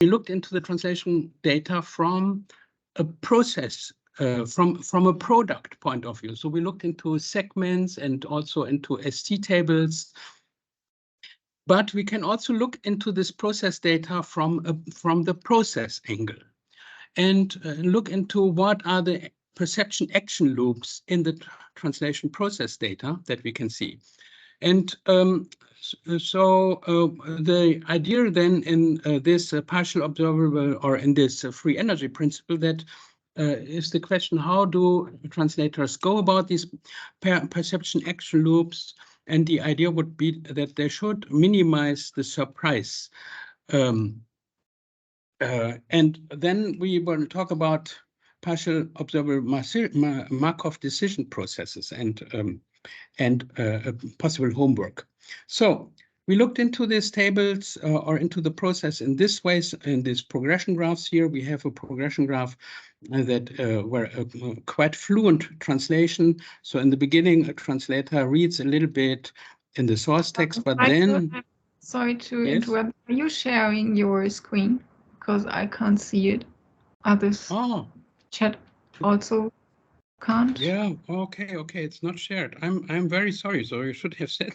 we looked into the translation data from a process, from a product point of view. So we looked into segments and also into ST tables. But we can also look into this process data from the process angle and look into what are the perception action loops in the translation process data that we can see. And the idea then in this partial observable or in this free energy principle that is the question, how do translators go about these perception action loops? And the idea would be that they should minimize the surprise. And then we will talk about partial observable Markov decision processes and possible homework. So we looked into these tables or into the process in this way. In these progression graphs here, we have a progression graph that were quite fluent translation. So in the beginning, a translator reads a little bit in the source text, but then... Sorry to interrupt. Are you sharing your screen? Because I can't see it. Others chat also can't. Yeah, okay, it's not shared. I'm very sorry. So you should have said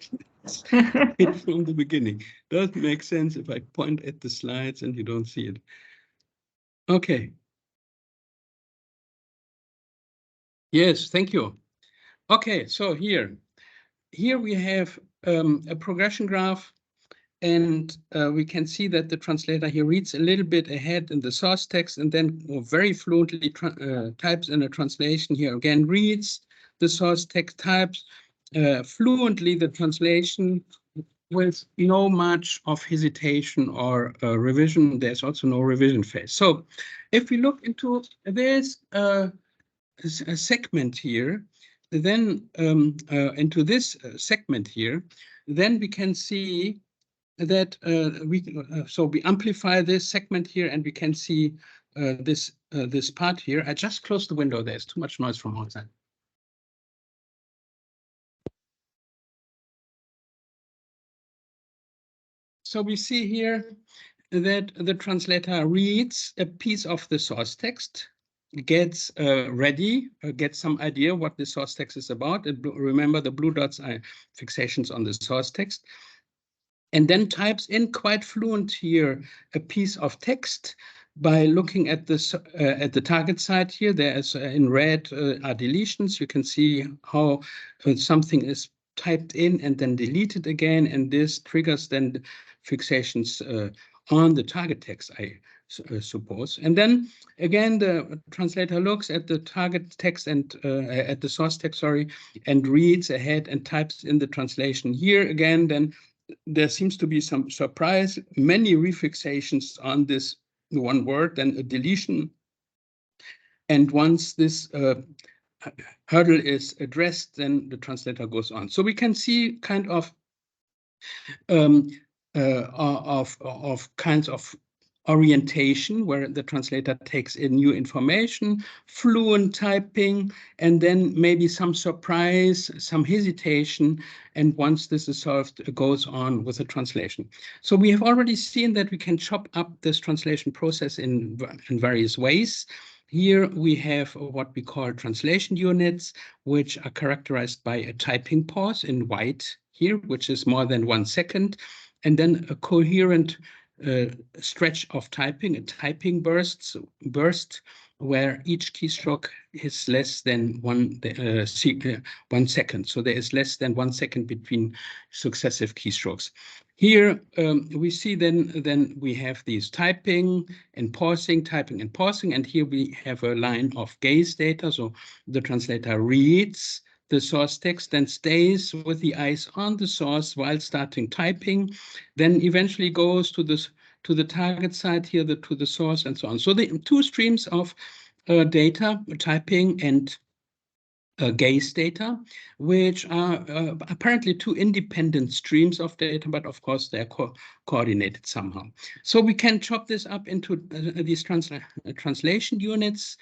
it from the beginning. Doesn't make sense if I point at the slides and you don't see it. Okay. Yes, thank you. Okay, so here we have a progression graph, and we can see that the translator here reads a little bit ahead in the source text and then very fluently types in a translation here again, reads the source text, types fluently the translation with no much of hesitation or revision. There's also no revision phase. So if we look into this a segment here, then into this segment here, then we can see that we amplify this segment here, and we can see this part here. I just closed the window. There's too much noise from outside. So we see here that the translator reads a piece of the source text, gets ready, gets some idea what the source text is about. Remember, the blue dots are fixations on the source text. And then types in quite fluent here a piece of text by looking at this at the target side here. There's in red are deletions. You can see how something is typed in and then deleted again, and this triggers then fixations on the target text, I suppose. And then again, the translator looks at the target text and at the source text, sorry, and reads ahead and types in the translation here again. Then there seems to be some surprise, many refixations on this one word, then a deletion. And once this hurdle is addressed, then the translator goes on. So we can see kind of kinds of orientation where the translator takes in new information, fluent typing, and then maybe some surprise, some hesitation. And once this is solved, it goes on with the translation. So we have already seen that we can chop up this translation process in various ways. Here we have what we call translation units, which are characterized by a typing pause in white here, which is more than 1 second, and then a coherent stretch of typing, a typing burst where each keystroke is less than 1 second. So there is less than 1 second between successive keystrokes. Here we see then we have these typing and pausing, typing and pausing, and here we have a line of gaze data. So the translator reads the source text, then stays with the eyes on the source while starting typing, then eventually goes to the target side here, to the source, and so on. So the two streams of data, typing and gaze data, which are apparently two independent streams of data, but of course they're coordinated somehow. So we can chop this up into these translation units,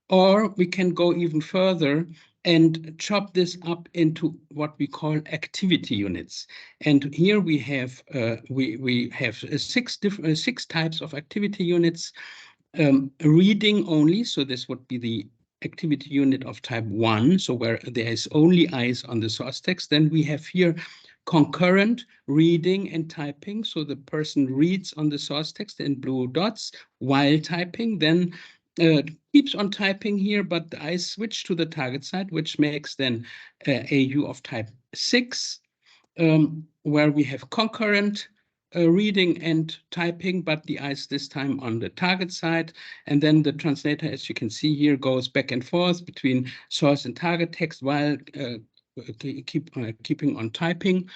or we can go even further and chop this up into what we call activity units. And here we have six types of activity units. Reading only, so this would be the activity unit of type 1, so where there is only eyes on the source text. Then we have here concurrent reading and typing, so the person reads on the source text in blue dots while typing, then keeps on typing here, but the eyes switch to the target side, which makes then AU of type 6, where we have concurrent reading and typing, but the eyes this time on the target side. And then the translator, as you can see here, goes back and forth between source and target text while keeping on typing.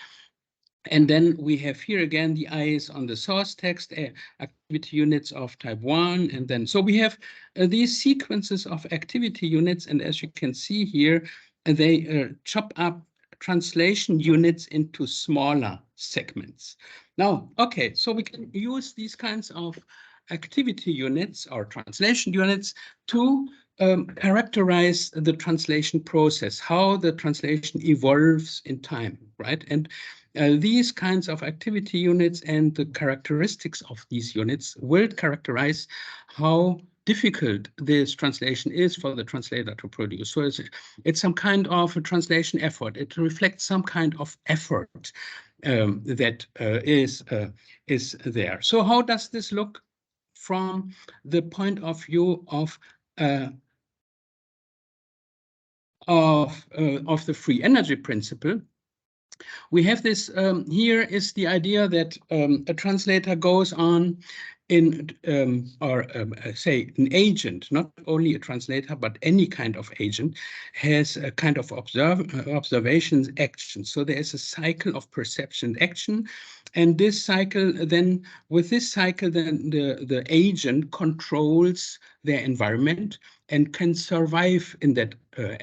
And then we have here again the eyes on the source text, activity units of type 1. And then, so we have these sequences of activity units. And as you can see here, they chop up translation units into smaller segments. Now, okay, so we can use these kinds of activity units or translation units to characterize the translation process, how the translation evolves in time, right? And these kinds of activity units and the characteristics of these units will characterize how difficult this translation is for the translator to produce. So it's some kind of a translation effort. It reflects some kind of effort that is there. So how does this look from the point of view of the free energy principle? We have this, here is the idea that a translator goes on in, say an agent, not only a translator, but any kind of agent, has a kind of observations, action. So there is a cycle of perception action. And this cycle, then with this cycle, then the agent controls their environment and can survive in that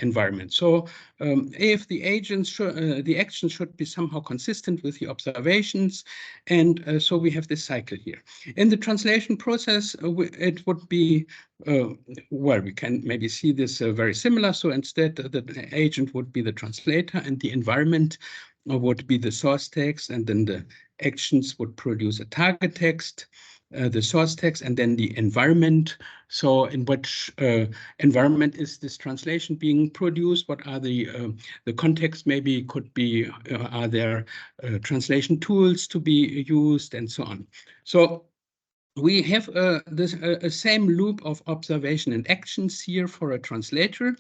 environment. So if the agents, the action should be somehow consistent with the observations, and so we have this cycle here. In the translation process, it would be, well, we can maybe see this very similar. So instead, the agent would be the translator, and the environment would be the source text, and then the actions would produce a target text, the source text, and then the environment. So in which environment is this translation being produced? What are the context maybe could be, are there translation tools to be used, and so on. So we have this same loop of observation and actions here for a translator.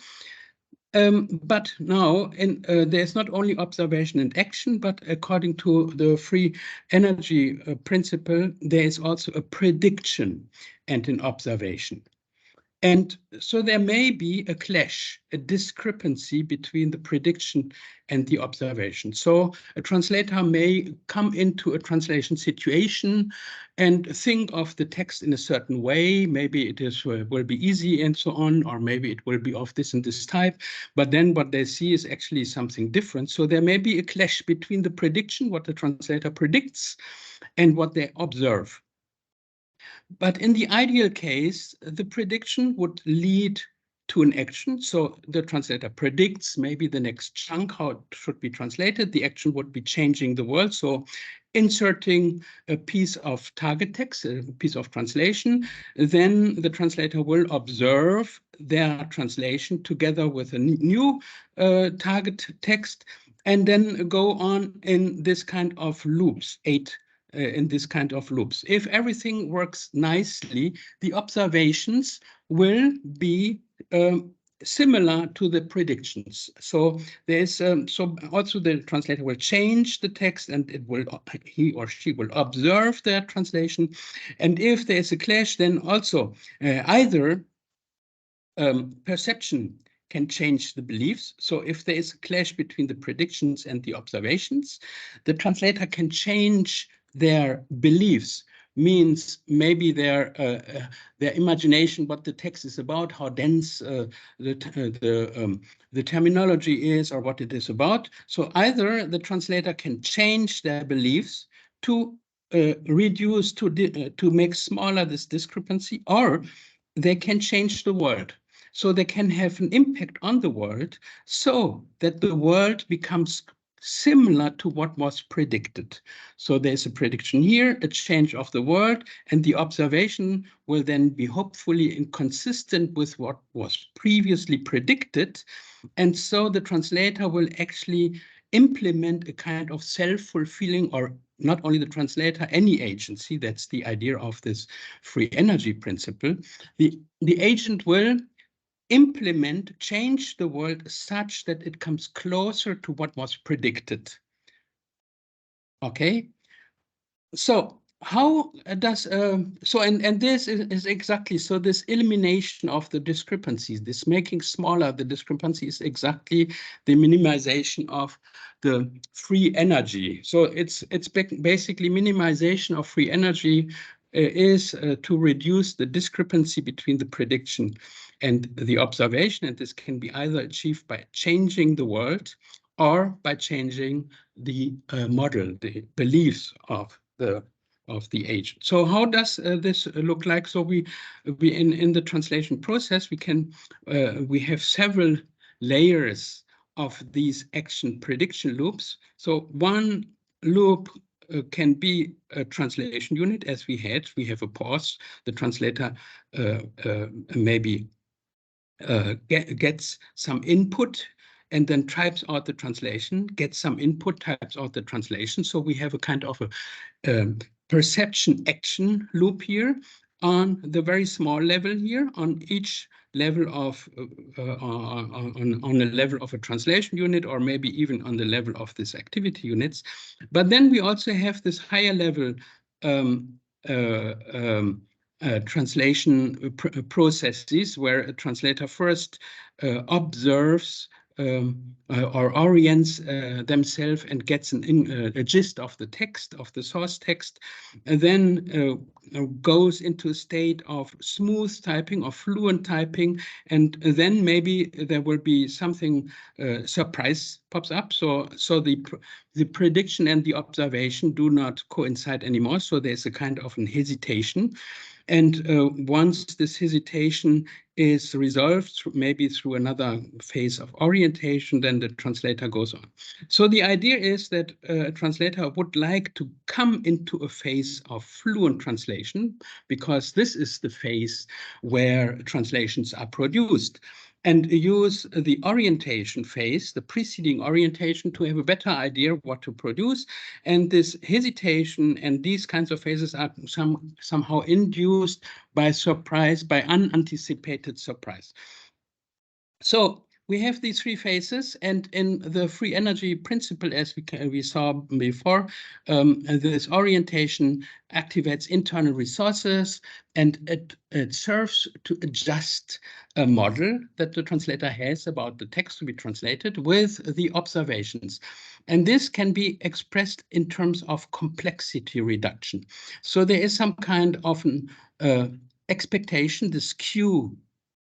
But now there's not only observation and action, but according to the free energy principle, there is also a prediction and an observation. And so there may be a clash, a discrepancy between the prediction and the observation. So a translator may come into a translation situation and think of the text in a certain way. Maybe it is will be easy and so on, or maybe it will be of this and this type. But then what they see is actually something different. So there may be a clash between the prediction, what the translator predicts, and what they observe. But in the ideal case, the prediction would lead to an action. So the translator predicts maybe the next chunk, how it should be translated. The action would be changing the world. So inserting a piece of target text, a piece of translation. Then the translator will observe their translation together with a new target text, and then go on in this kind of loops, in this kind of loops. If everything works nicely, the observations will be similar to the predictions. So there's so also the translator will change the text, and it will, he or she will observe their translation. And if there's a clash, then also either perception can change the beliefs. So if there is a clash between the predictions and the observations, the translator can change their beliefs, means maybe their imagination, what the text is about, how dense the terminology is, or what it is about. So either the translator can change their beliefs to reduce, to make smaller this discrepancy, or they can change the world. so they can have an impact on the world so that the world becomes similar to what was predicted. So there's a prediction here, a change of the world, and the observation will then be hopefully inconsistent with what was previously predicted. And so the translator will actually implement a kind of self-fulfilling, or not only the translator, any agency. That's the idea of this free energy principle. The agent will implement, change the world such that it comes closer to what was predicted. Okay, so how does and this is exactly so, this elimination of the discrepancies, this making smaller the discrepancy, is exactly the minimization of the free energy. So it's basically minimization of free energy is to reduce the discrepancy between the prediction and the observation, and this can be either achieved by changing the world or by changing the model, the beliefs of the agent. So how does this look like? So we in the translation process, we have several layers of these action prediction loops. So one loop can be a translation unit, as we have a pause. The translator maybe gets some input and then types out the translation, gets some input, types out the translation. So we have a kind of a perception-action loop here on the very small level here, on each level of on a level of a translation unit, or maybe even on the level of this activity units. But then we also have this higher level translation processes, where a translator first observes or orients themselves and gets a gist of the text, of the source text, and then goes into a state of smooth typing or fluent typing, and then maybe there will be something surprise pops up. So the prediction and the observation do not coincide anymore. So there's a kind of an hesitation. And once this hesitation is resolved, maybe through another phase of orientation, then the translator goes on. So the idea is that a translator would like to come into a phase of fluent translation, because this is the phase where translations are produced, and use the orientation phase, the preceding orientation, to have a better idea of what to produce. And this hesitation and these kinds of phases are somehow induced by surprise, by unanticipated surprise. So we have these three phases, and in the free energy principle, as we saw before, this orientation activates internal resources, and it serves to adjust a model that the translator has about the text to be translated with the observations. And this can be expressed in terms of complexity reduction. So there is some kind of an expectation, this Q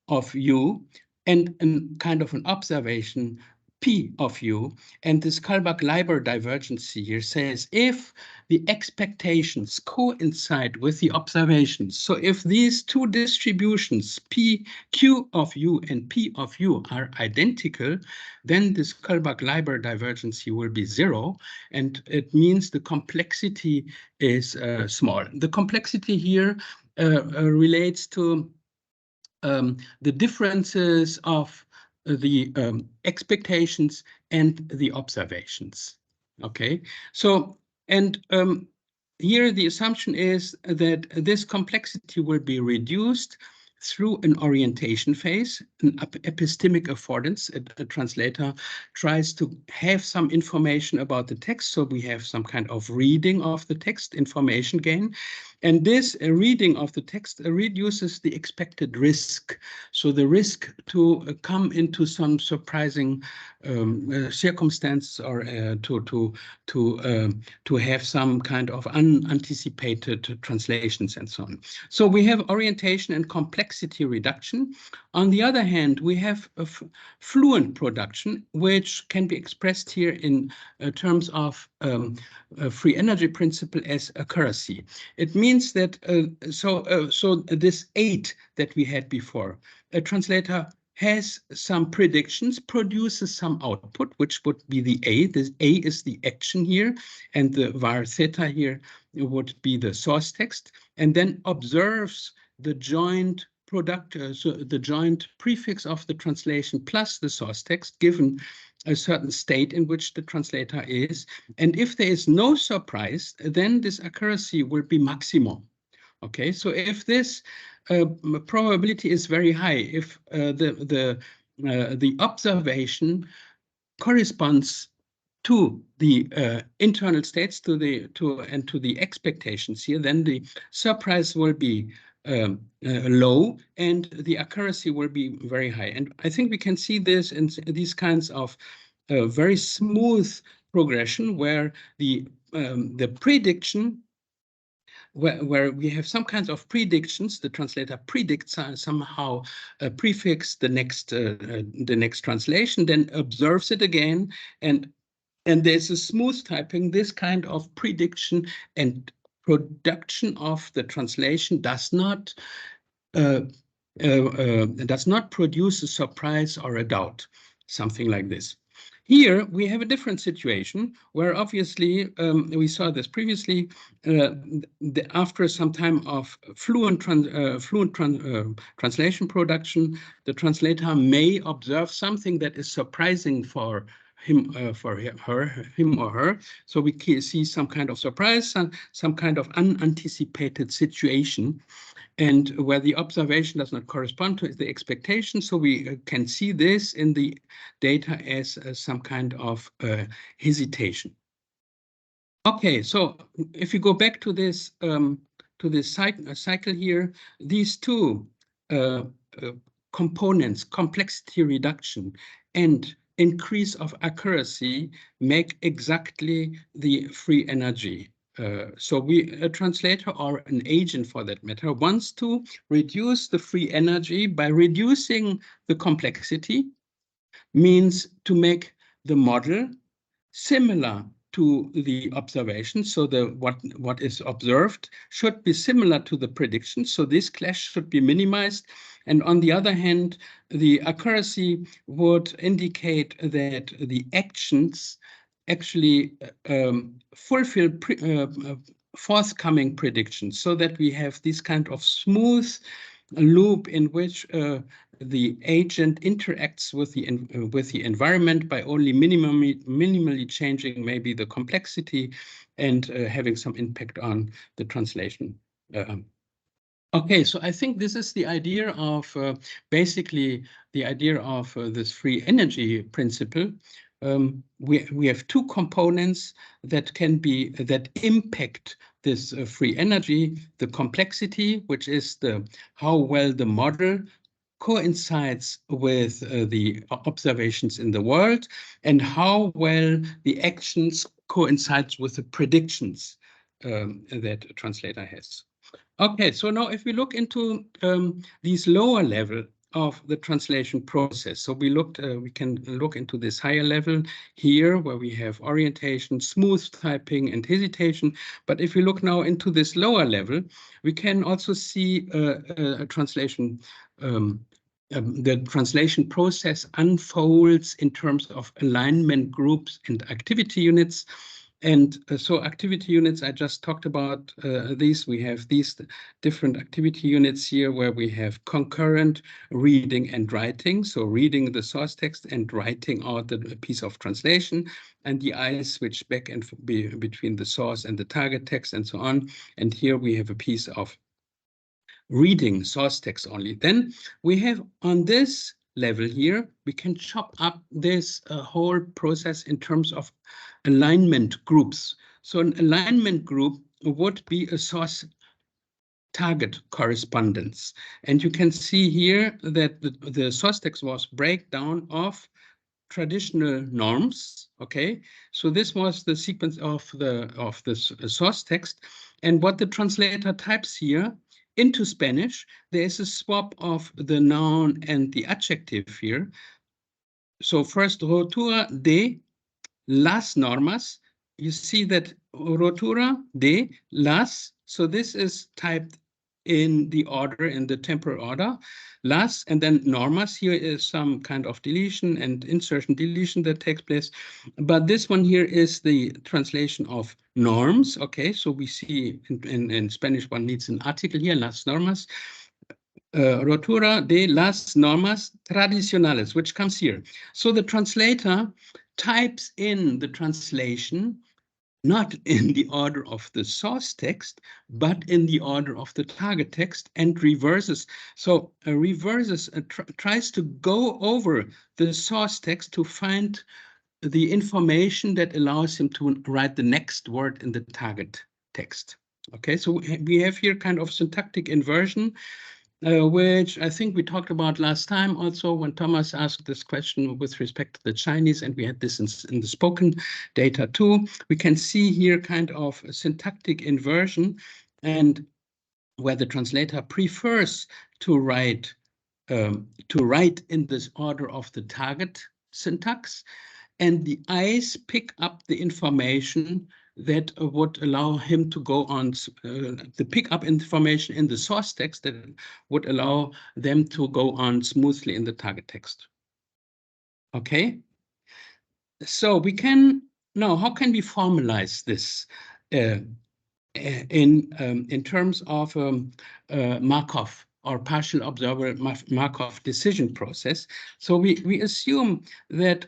of U, and kind of an observation P of U. And this Kullback-Leiber divergence here says if the expectations coincide with the observations, so if these two distributions, Q of U and P of U, are identical, then this Kullback-Leiber divergence will be 0, and it means the complexity is small. The complexity here relates to the differences of the expectations and the observations. Okay, so and here the assumption is that this complexity will be reduced through an orientation phase, an epistemic affordance. A translator tries to have some information about the text, so we have some kind of reading of the text, information gain. And this reading of the text reduces the expected risk. So the risk to come into some surprising circumstance, or to have some kind of unanticipated translations and so on. So we have orientation and complexity reduction. On the other hand, we have a fluent production, which can be expressed here in terms of a free energy principle as accuracy. It means that so this 8 that we had before, a translator has some predictions, produces some output, which would be the A. This A is the action here, and the var theta here would be the source text, and then observes the joint product, so the joint prefix of the translation plus the source text, given a certain state in which the translator is. And if there is no surprise, then this accuracy will be maximum. Okay, so if this probability is very high, if the observation corresponds to the internal states, to the expectations here, then the surprise will be low and the accuracy will be very high. And I think we can see this in these kinds of very smooth progression where the prediction, where we have some kinds of predictions, the translator predicts somehow a prefix the next translation, then observes it again, and there's a smooth typing. This kind of prediction and production of the translation does not produce a surprise or a doubt, something like this. Here we have a different situation where obviously we saw this previously. After some time of fluent translation production, the translator may observe something that is surprising for him or her. So we can see some kind of surprise, some kind of unanticipated situation, and where the observation does not correspond to the expectation. So we can see this in the data as some kind of hesitation. Okay, so if you go back to this cycle here, these two components, complexity reduction and increase of accuracy, make exactly the free energy. So a translator or an agent for that matter wants to reduce the free energy by reducing the complexity, means to make the model similar to the observation. So what is observed should be similar to the prediction. So this clash should be minimized. And on the other hand, the accuracy would indicate that the actions actually fulfill forthcoming predictions, so that we have this kind of smooth loop in which the agent interacts with the environment by only minimally changing maybe the complexity and having some impact on the translation. Okay, so I think this is the idea of basically the idea of this free energy principle. We have two components that impact this free energy: the complexity, which is how well the model coincides with the observations in the world, and how well the actions coincides with the predictions that a translator has. Okay, so now if we look into these lower level of the translation process, so we can look into this higher level here where we have orientation, smooth typing, and hesitation. But if we look now into this lower level, we can also see a translation. The translation process unfolds in terms of alignment groups and activity units. And so activity units, I just talked about these. We have these different activity units here where we have concurrent reading and writing. So reading the source text and writing out the piece of translation, and the eyes switch back and between the source and the target text and so on. And here we have a piece of reading source text only. Then we have on this level here, we can chop up this whole process in terms of alignment groups. So an alignment group would be a source target correspondence. And you can see here that the source text was breakdown of traditional norms. Okay, so this was the sequence of the source text. And what the translator types here into Spanish, there is a swap of the noun and the adjective here. So first, rotura de las normas. You see that rotura de las, so this is typed in the order, in the temporal order. Last, and then normas, here is some kind of deletion and insertion deletion that takes place. But this one here is the translation of norms. Okay, so we see in Spanish one needs an article here, las normas. Rotura de las normas tradicionales, which comes here. So the translator types in the translation not in the order of the source text, but in the order of the target text, and reverses. So tries to go over the source text to find the information that allows him to write the next word in the target text. Okay, so we have here kind of syntactic inversion, which I think we talked about last time also when Thomas asked this question with respect to the Chinese, and we had this in the spoken data too. We can see here kind of a syntactic inversion, and where the translator prefers to write in this order of the target syntax, and the eyes pick up the information that would allow him to go on, the pick up information in the source text that would allow them to go on smoothly in the target text. Okay, so we can now, how can we formalize this in terms of Markov or partial observer Markov decision process? So we can assume that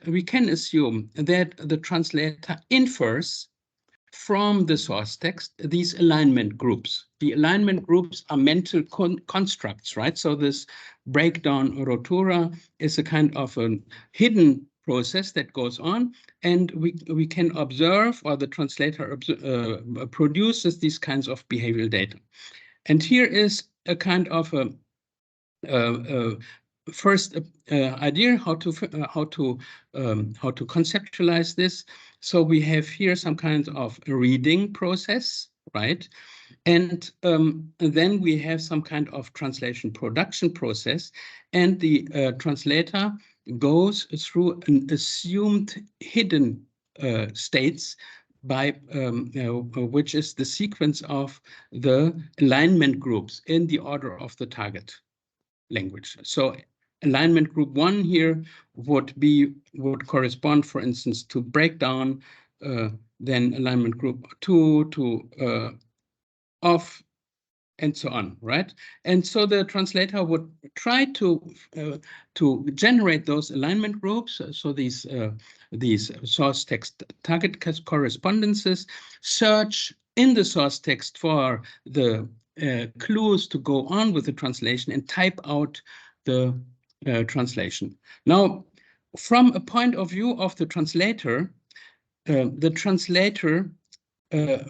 the translator infers from the source text these alignment groups. The alignment groups are mental constructs, right? So this breakdown rotura is a kind of a hidden process that goes on, and we can observe, or the translator produces these kinds of behavioral data. And here is a kind of a first idea how to conceptualize this. So we have here some kind of reading process, right? And then we have some kind of translation production process, and the translator goes through an assumed hidden states by which is the sequence of the alignment groups in the order of the target language. So alignment group 1 here would correspond, for instance, to breakdown, then alignment group 2 to off, and so on, right? And so the translator would try to generate those alignment groups, so these source text target correspondences, search in the source text for the clues to go on with the translation, and type out the translation. Now, from a point of view of the translator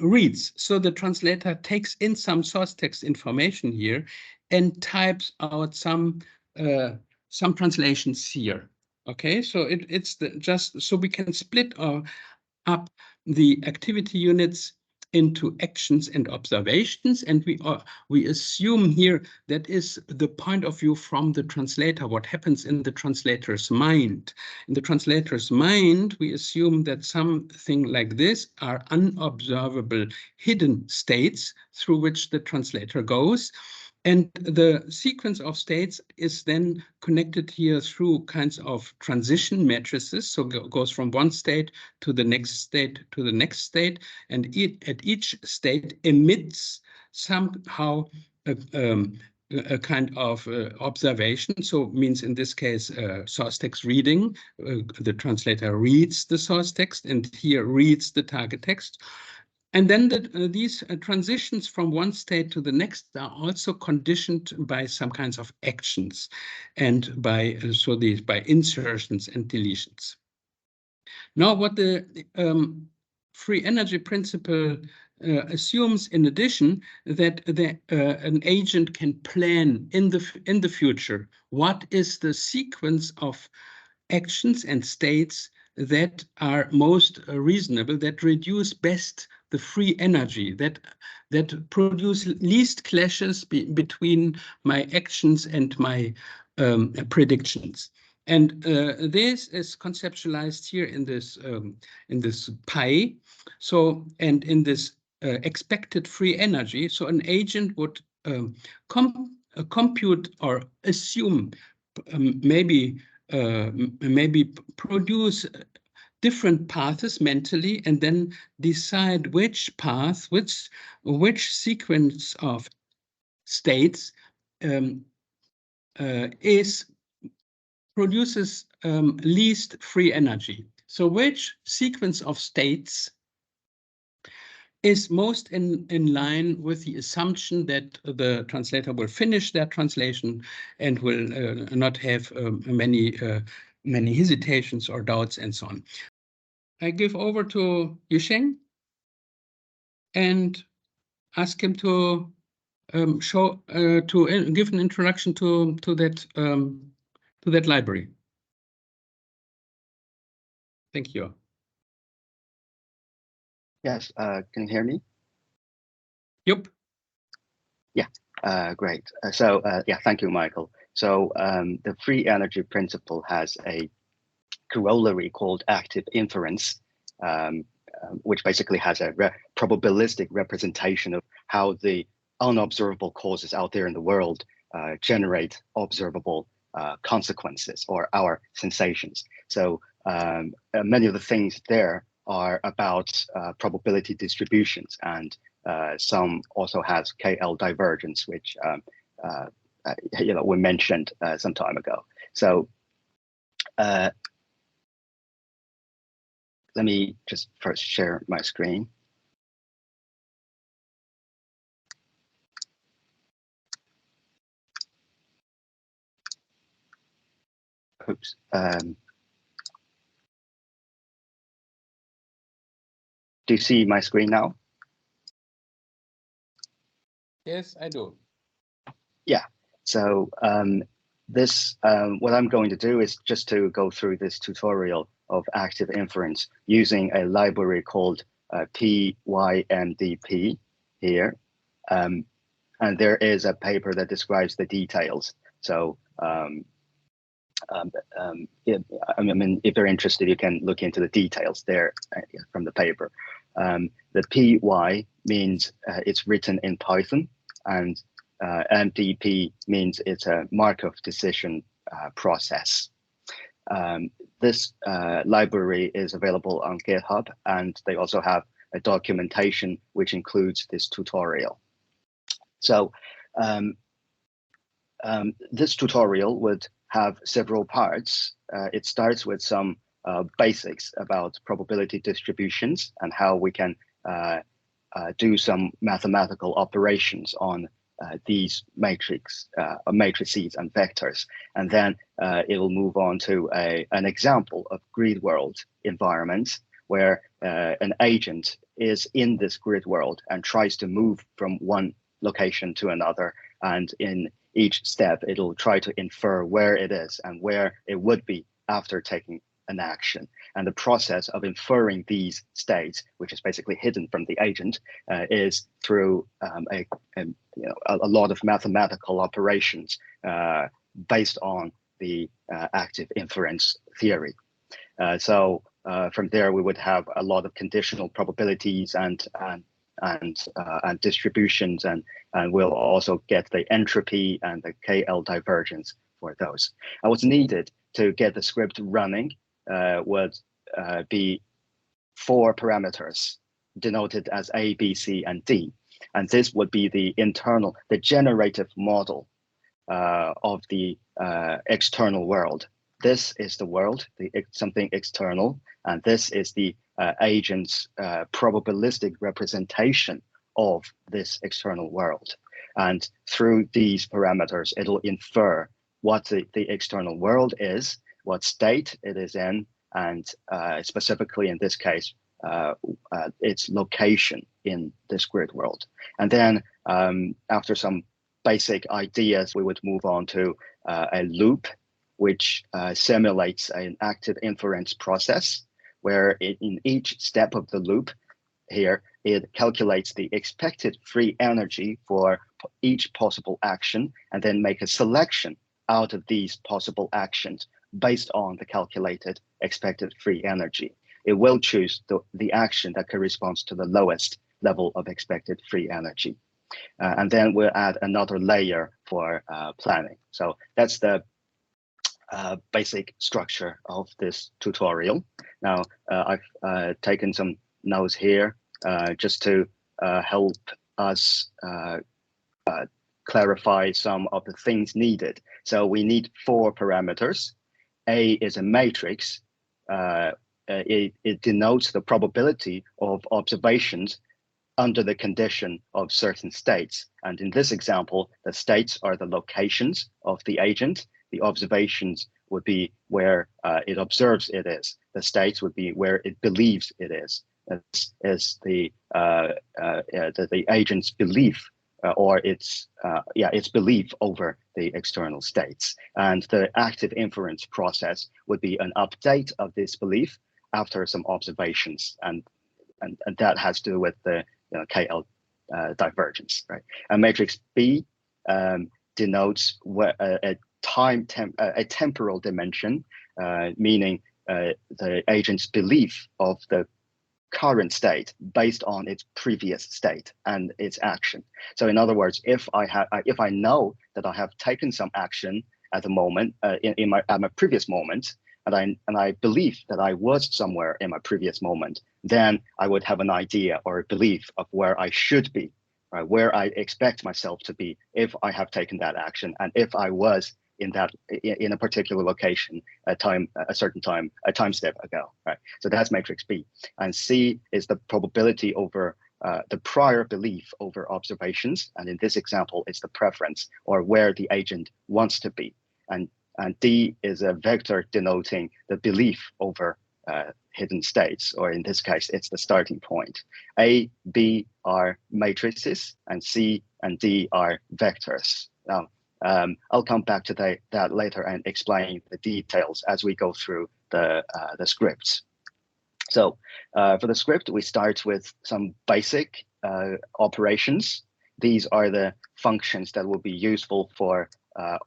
reads. So the translator takes in some source text information here and types out some translations here. Okay, so it's just so we can split up the activity units into actions and observations, and we assume here that is the point of view from the translator, what happens in the translator's mind. In the translator's mind, we assume that something like this are unobservable hidden states through which the translator goes. And the sequence of states is then connected here through kinds of transition matrices. So it goes from one state to the next state to the next state, and at each state emits somehow a kind of observation. So it means in this case source text reading. The translator reads the source text and here reads the target text. And then these transitions from one state to the next are also conditioned by some kinds of actions, and by insertions and deletions. Now, what the free energy principle assumes, in addition, that an agent can plan in the future what is the sequence of actions and states that are most reasonable, that reduce best the free energy, that produce least clashes between my actions and my predictions. And this is conceptualized here in this pie. So, and in this expected free energy, so an agent would compute or assume, maybe produce different paths mentally, and then decide which path, which sequence of states produces least free energy. So which sequence of states is most in line with the assumption that the translator will finish their translation and will not have many hesitations or doubts and so on. I give over to Yisheng and ask him to give an introduction to that library. Thank you. Yes, can you hear me? Yep. Yeah, great. Yeah, thank you, Michael. So the free energy principle has a corollary called active inference, which basically has a probabilistic representation of how the unobservable causes out there in the world generate observable consequences or our sensations. So many of the things there are about probability distributions, and some also has KL divergence, which we mentioned some time ago. So let me just first share my screen. Oops. Do you see my screen now? Yes, I do. Yeah. So what I'm going to do is just to go through this tutorial of active inference using a library called PYMDP here. And there is a paper that describes the details. So if you're interested, you can look into the details there from the paper. The PY means it's written in Python, and MDP means it's a Markov decision process. This library is available on GitHub, and they also have a documentation which includes this tutorial. So this tutorial would have several parts. It starts with some basics about probability distributions and how we can do some mathematical operations on these matrices and vectors. And then it will move on to an example of grid world environments where an agent is in this grid world and tries to move from one location to another. And in each step, it'll try to infer where it is and where it would be after taking an action. And the process of inferring these states, which is basically hidden from the agent, is through a lot of mathematical operations based on the active inference theory. So from there, we would have a lot of conditional probabilities and distributions, and we'll also get the entropy and the KL divergence for those. And what's needed to get the script running would be 4 parameters denoted as A, B, C, and D. And this would be the generative model of the external world. This is the world, something external, and this is the agent's probabilistic representation of this external world. And through these parameters, it'll infer what the external world is, what state it is in, and specifically in this case, its location in this grid world. And then after some basic ideas, we would move on to a loop, which simulates an active inference process, where in each step of the loop here, it calculates the expected free energy for each possible action, and then make a selection out of these possible actions based on the calculated expected free energy. It will choose the action that corresponds to the lowest level of expected free energy. And then we'll add another layer for planning. So that's the basic structure of this tutorial. Now, I've taken some notes here just to help us clarify some of the things needed. So we need 4 parameters. A is a matrix. It denotes the probability of observations under the condition of certain states. And in this example, the states are the locations of the agent. The observations would be where it observes it is. The states would be where it believes it is. This is the agent's belief or its belief over the external states. And the active inference process would be an update of this belief after some observations, and that has to do with the KL divergence, right? And matrix B denotes a temporal dimension, meaning the agent's belief of the current state based on its previous state and its action. So in other words, if I know that I have taken some action at the moment at my previous moment, and I believe that I was somewhere in my previous moment, then I would have an idea or a belief of where I should be, right? Where I expect myself to be if I have taken that action, and if I was in a particular location a time step ago, right? So that's matrix B. And C is the probability over the prior belief over observations, and in this example, it's the preference or where the agent wants to be. And D is a vector denoting the belief over hidden states, or in this case, it's the starting point. A, B are matrices, and C and D are vectors. Now, I'll come back to that later and explain the details as we go through the scripts. So for the script, we start with some basic operations. These are the functions that will be useful for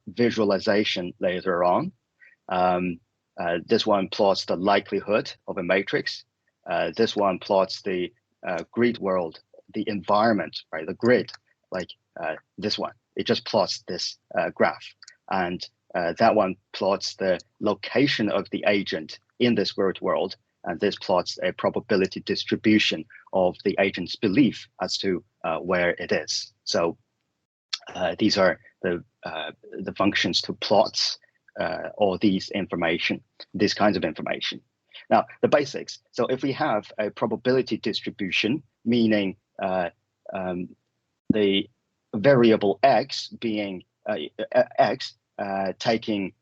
visualization later on. This one plots the likelihood of a matrix. This one plots the grid world, the environment, right? The grid, like this one. It just plots this graph. And that one plots the location of the agent in this grid world. And this plots a probability distribution of the agent's belief as to where it is. So these are the functions to plot all these kinds of information. Now, the basics. So if we have a probability distribution, meaning the variable x being taking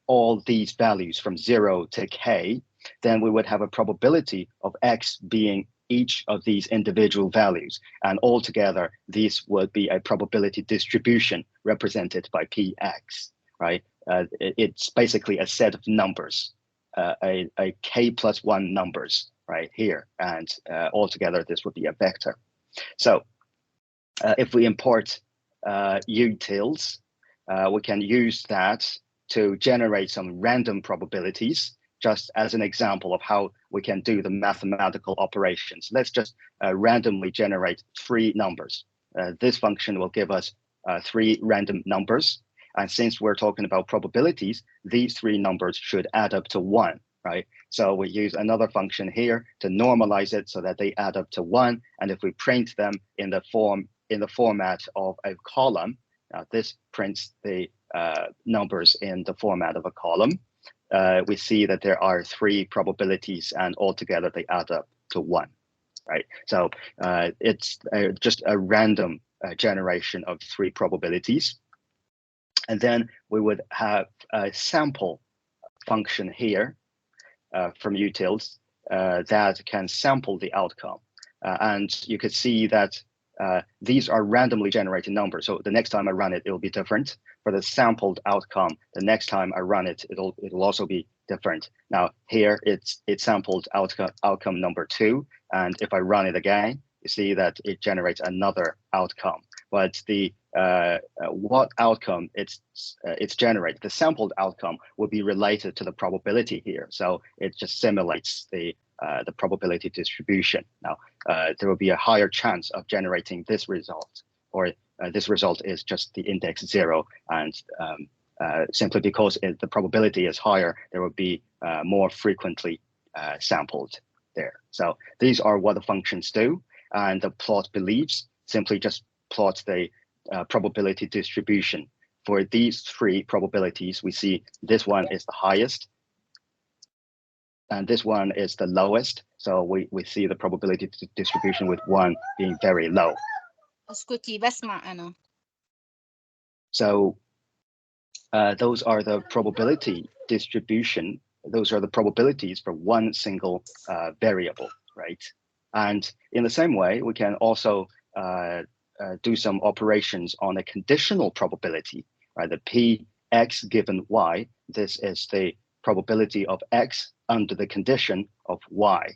all these values from 0 to k, then we would have a probability of x being each of these individual values. And altogether, these would be a probability distribution represented by px, right? It's basically a set of numbers, a k+1 numbers right here. And altogether, this would be a vector. So if we import utils, we can use that to generate some random probabilities, just as an example of how we can do the mathematical operations. Let's just randomly generate 3 numbers. This function will give us 3 random numbers. And since we're talking about probabilities, these 3 numbers should add up to 1, right? So we use another function here to normalize it so that they add up to 1. And if we print them in the format of a column, this prints the numbers in the format of a column. We see that there are 3 probabilities, and altogether they add up to 1, right? So it's just a random generation of 3 probabilities. And then we would have a sample function here from utils that can sample the outcome. And you could see that these are randomly generated numbers. So the next time I run it, it'll be different. For the sampled outcome, the next time I run it, it'll also be different. Now here it sampled outcome number 2, and if I run it again, you see that it generates another outcome. But the what outcome it's generated, the sampled outcome will be related to the probability here. So it just simulates the the probability distribution. Now, there will be a higher chance of generating this result, or this result is just the index 0, and simply because the probability is higher, there will be more frequently sampled there. So these are what the functions do, and the plot beliefs simply just plot the probability distribution. For these three probabilities, we see this one is the highest, and this one is the lowest. So we see the probability distribution with 1 being very low. So those are the probability distribution. Those are the probabilities for one single variable, right? And in the same way, we can also do some operations on a conditional probability, right? The Px given y, this is the probability of x under the condition of y.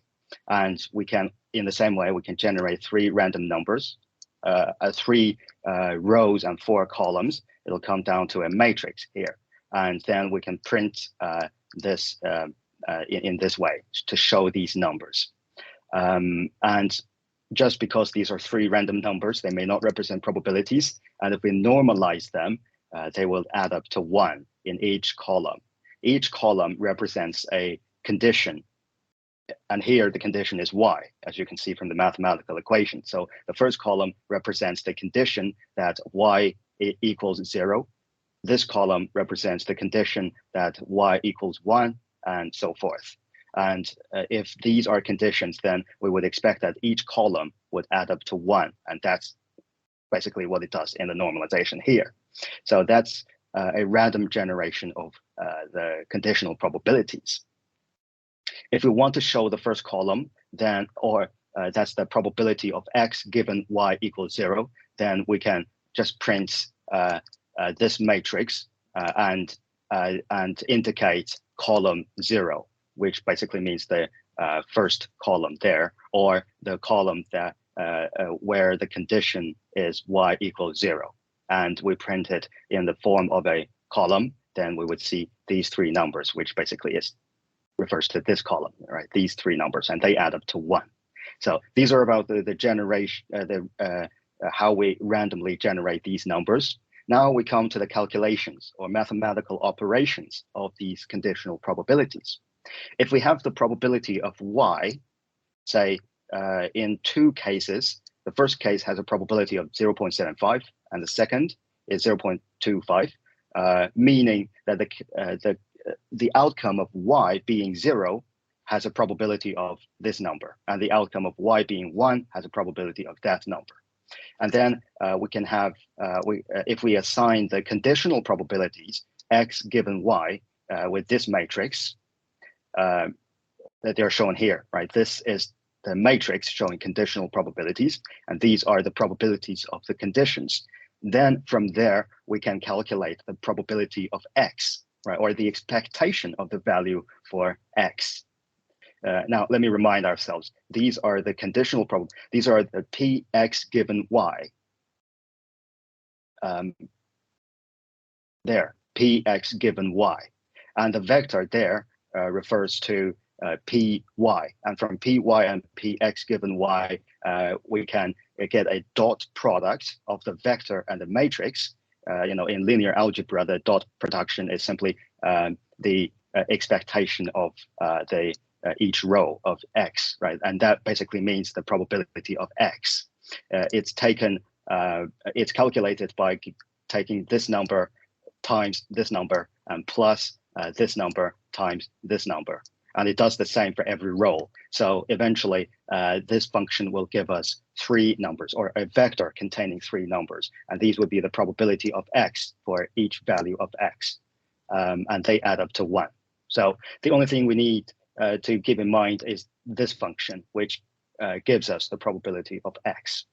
And we can, in the same way, we can generate 3 random numbers, 3 rows and 4 columns. It'll come down to a matrix here. And then we can print this in this way to show these numbers. And just because these are 3 random numbers, they may not represent probabilities. And if we normalize them, they will add up to 1 in each column. Each column represents a condition. And here the condition is y, as you can see from the mathematical equation. So the first column represents the condition that y equals 0. This column represents the condition that y equals 1, and so forth. And if these are conditions, then we would expect that each column would add up to 1. And that's basically what it does in the normalization here. So that's a random generation of the conditional probabilities. If we want to show the first column, then, or that's the probability of x given y equals 0, then we can just print this matrix and indicate column 0, which basically means the first column there, or the column that where the condition is y equals 0. And we print it in the form of a column, then we would see these 3 numbers, which basically refers to this column, right? These 3 numbers, and they add up to 1. So these are about the generation, how we randomly generate these numbers. Now we come to the calculations or mathematical operations of these conditional probabilities. If we have the probability of y, say in 2 cases, the first case has a probability of 0.75, and the second is 0.25, meaning that the outcome of y being 0 has a probability of this number, and the outcome of y being 1 has a probability of that number. And then we can have, if we assign the conditional probabilities x given y with this matrix that they're shown here, right? This is the matrix showing conditional probabilities, and these are the probabilities of the conditions. Then from there, we can calculate the probability of x, right, or the expectation of the value for x. Now, let me remind ourselves, these are the conditional probabilities. These are the Px given y. There, Px given y. And the vector there refers to Py. And from Py and Px given y, we can get a dot product of the vector and the matrix. In linear algebra, the dot production is simply the expectation of each row of x, right? And that basically means the probability of x. It's calculated by taking this number times this number and plus this number times this number. And it does the same for every row. So eventually, this function will give us 3 numbers, or a vector containing 3 numbers. And these would be the probability of x for each value of x. And they add up to 1. So the only thing we need to keep in mind is this function, which gives us the probability of x.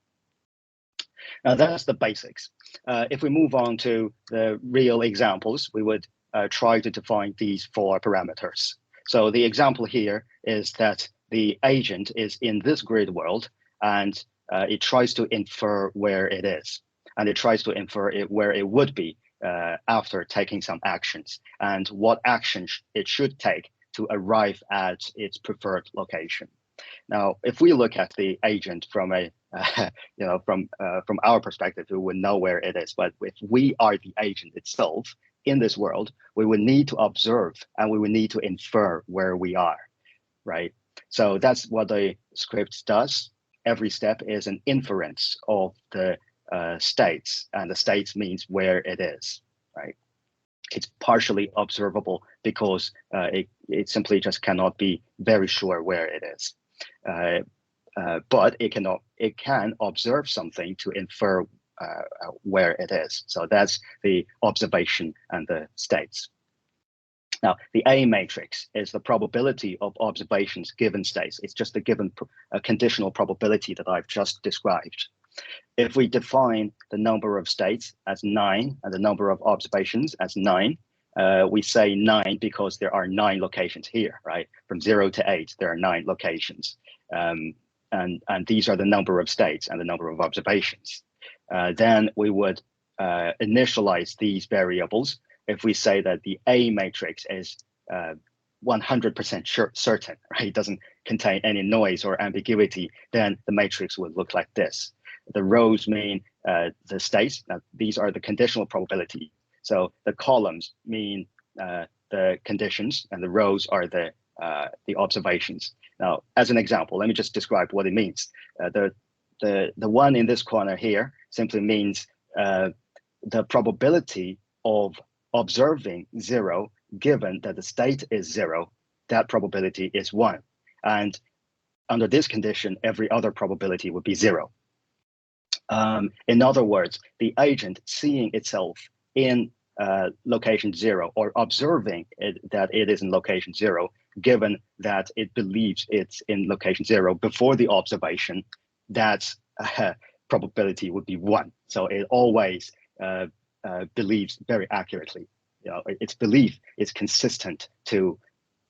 Now that's the basics. If we move on to the real examples, we would try to define these 4 parameters. So the example here is that the agent is in this grid world, and it tries to infer where it is, and it tries to infer it where it would be after taking some actions, and what action it should take to arrive at its preferred location. Now, if we look at the agent from a, from our perspective, we would know where it is. But if we are the agent itself in this world, we would need to observe and we would need to infer where we are, right? So that's what the script does. Every step is an inference of the states, and the states means where it is, right? It's partially observable because it simply just cannot be very sure where it is. But it can observe something to infer where it is. So that's the observation and the states. Now, the A matrix is the probability of observations given states. It's just a given conditional probability that I've just described. If we define the number of states as 9 and the number of observations as 9, we say 9 because there are 9 locations here, right? From 0 to 8, there are 9 locations. And these are the number of states and the number of observations. Then we would initialize these variables. If we say that the A matrix is 100% certain, right? It doesn't contain any noise or ambiguity, then the matrix would look like this. The rows mean the states. Now, these are the conditional probability. So the columns mean the conditions, and the rows are the observations. Now, as an example, let me just describe what it means. The one in this corner here simply means the probability of observing 0, given that the state is 0, that probability is 1. And under this condition, every other probability would be 0. In other words, the agent seeing itself in location 0 or observing that it is in location 0, given that it believes it's in location 0 before the observation, that probability would be 1. So it always believes very accurately. Its belief is consistent to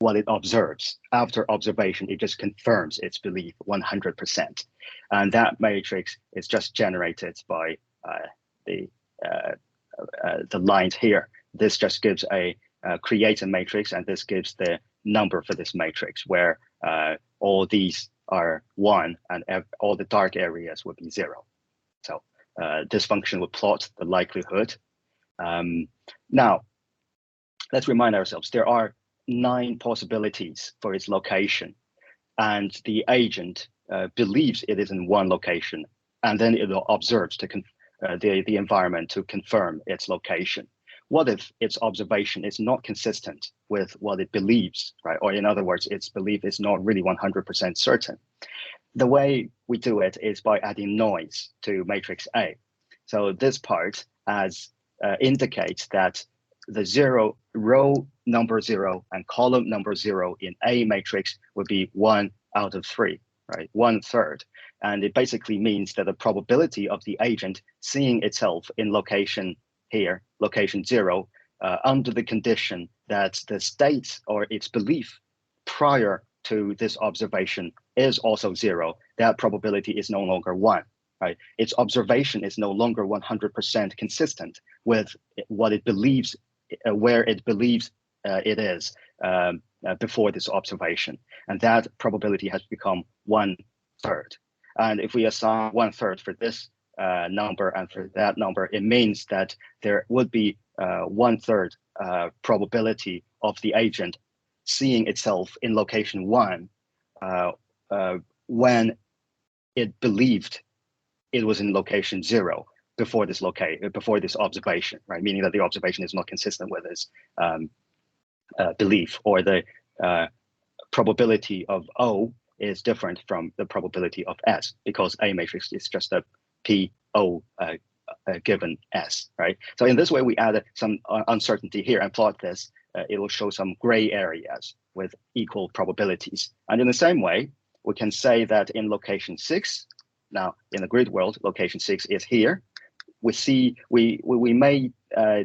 what it observes. After observation, it just confirms its belief 100%. And that matrix is just generated by the lines here. This just gives creates a matrix, and this gives the number for this matrix, where all these are 1 and all the dark areas would be 0. So this function would plot the likelihood. Now, let's remind ourselves, there are 9 possibilities for its location, and the agent believes it is in one location, and then it observes the environment to confirm its location. What if its observation is not consistent with what it believes, right? Or in other words, its belief is not really 100% certain. The way we do it is by adding noise to matrix A. So this part indicates that the row number 0 and column number 0 in A matrix would be 1 out of 3, right? 1/3. And it basically means that the probability of the agent seeing itself in location here, location 0, under the condition that the state or its belief prior to this observation is also 0, that probability is no longer 1, right? Its observation is no longer 100% consistent with what it believes, where it believes it is before this observation. And that probability has become 1/3. And if we assign 1/3 for this number and for that number, it means that there would be 1/3 probability of the agent seeing itself in location 1 when it believed it was in location 0 before this observation, right? Meaning that the observation is not consistent with its belief, or the probability of O is different from the probability of S, because A matrix is just a PO given S, right? So in this way, we added some uncertainty here and plot this. It will show some gray areas with equal probabilities. And in the same way, we can say that in location 6, now in the grid world, location 6 is here. We may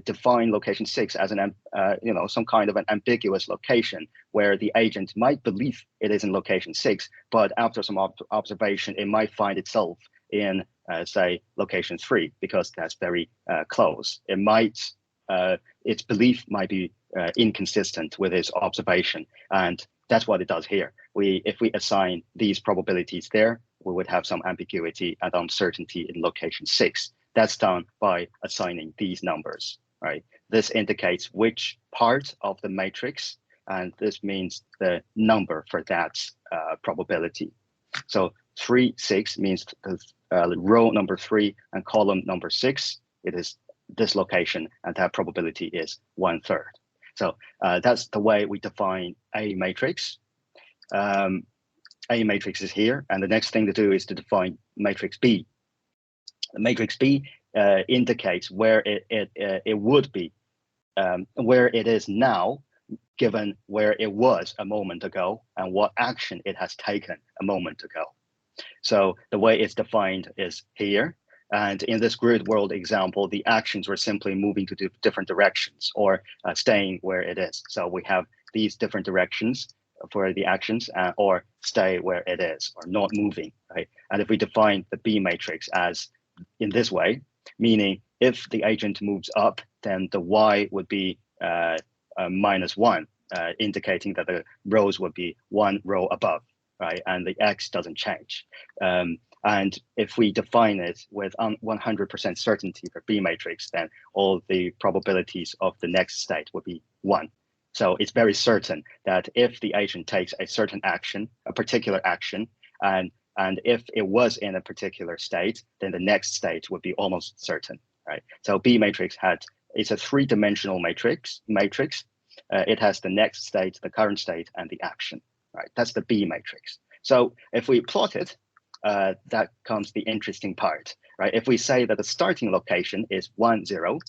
define location 6 as some kind of an ambiguous location where the agent might believe it is in location 6, but after some observation, it might find itself in say location 3, because that's very close. It might its belief might be inconsistent with its observation, and that's what it does here. If we assign these probabilities there, we would have some ambiguity and uncertainty in location 6. That's done by assigning these numbers, right? This indicates which part of the matrix, and this means the number for that probability. So 3, 6 means row number 3 and column number 6. It is this location, and that probability is 1/3. So that's the way we define a matrix. A matrix is here, and the next thing to do is to define matrix B. The matrix B indicates where it would be, where it is now, given where it was a moment ago and what action it has taken a moment ago. So the way it's defined is here. And in this grid world example, the actions were simply moving to different directions or staying where it is. So we have these different directions for the actions, or stay where it is, or not moving, right? And if we define the B matrix as in this way, meaning if the agent moves up, then the Y would be -1, indicating that the rows would be 1 row above, right? And the X doesn't change. And if we define it with 100% certainty for B matrix, then all the probabilities of the next state would be 1. So it's very certain that if the agent takes a certain action, a particular action, and if it was in a particular state, then the next state would be almost certain, right? So B matrix it's a 3-dimensional matrix. It has the next state, the current state, and the action, right? That's the B matrix. So if we plot it, that comes the interesting part, right? If we say that the starting location is 1, 0,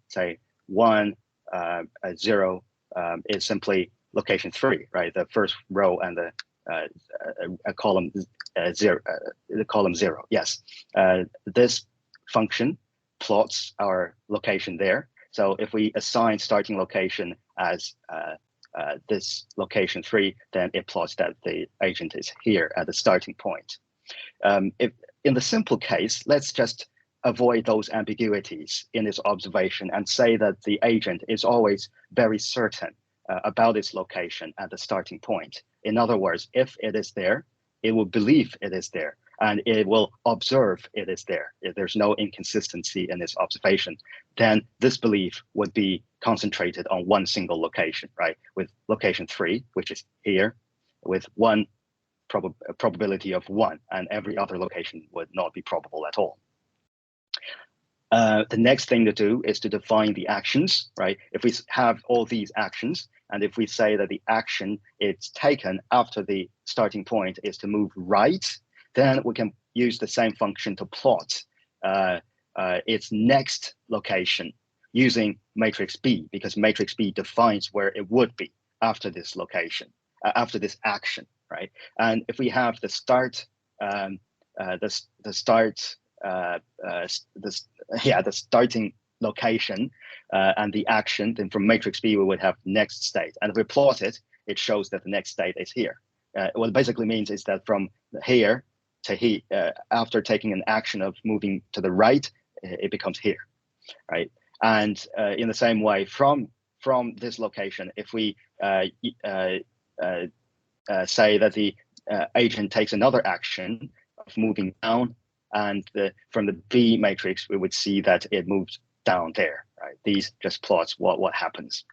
say 1, 0 is simply location 3, right? The first row and the column 0, the column 0. Yes, this function plots our location there. So if we assign starting location as this location 3, then it plots that the agent is here at the starting point. If in the simple case, let's just avoid those ambiguities in its observation and say that the agent is always very certain about its location at the starting point. In other words, if it is there, it will believe it is there, and it will observe it is there. If there's no inconsistency in its observation, then this belief would be concentrated on one single location, right? With location 3, which is here, with one probability of 1, and every other location would not be probable at all. The next thing to do is to define the actions, right? If we have all these actions, and if we say that the action it's taken after the starting point is to move right, then we can use the same function to plot its next location using matrix B, because matrix B defines where it would be after this location, after this action, right? And if we have the start, the starting location and the action, then from matrix B we would have next state. And if we plot it, it shows that the next state is here. What it basically means is that from here to here, after taking an action of moving to the right, it becomes here, right? And in the same way, from this location, if we say that the agent takes another action of moving down, and from the B matrix, we would see that it moves down there, right? These just plots what happens.